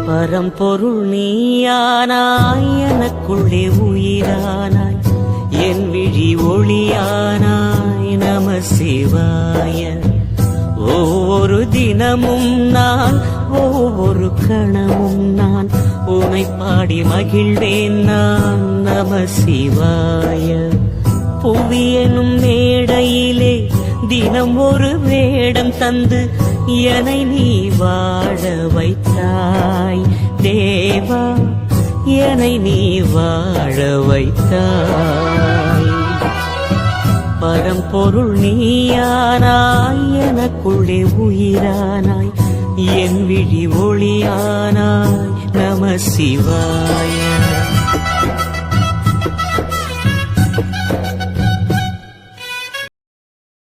பரம்பொருள் நீயானாய் எனக்குள்ளே உயிரானாய் என் விழி ஒளியானாய் நம சிவாய. ஒவ்வொரு தினமும் நான் ஒவ்வொரு கணமும் நான் உனை பாடி மகிழ்வேன் நான் நம சிவாய. புவி எனும் மேடையிலே தினம் ஒரு வேடம் தந்து என்னை நீ வாழ வைத்தாய் தேவா, என்னை நீ வாழ வைத்தாய். பரம்பொருள் நீயானாய் எனக்குள்ளே உயிரானாய் என் விழி ஒளியானாய் நம சிவாய.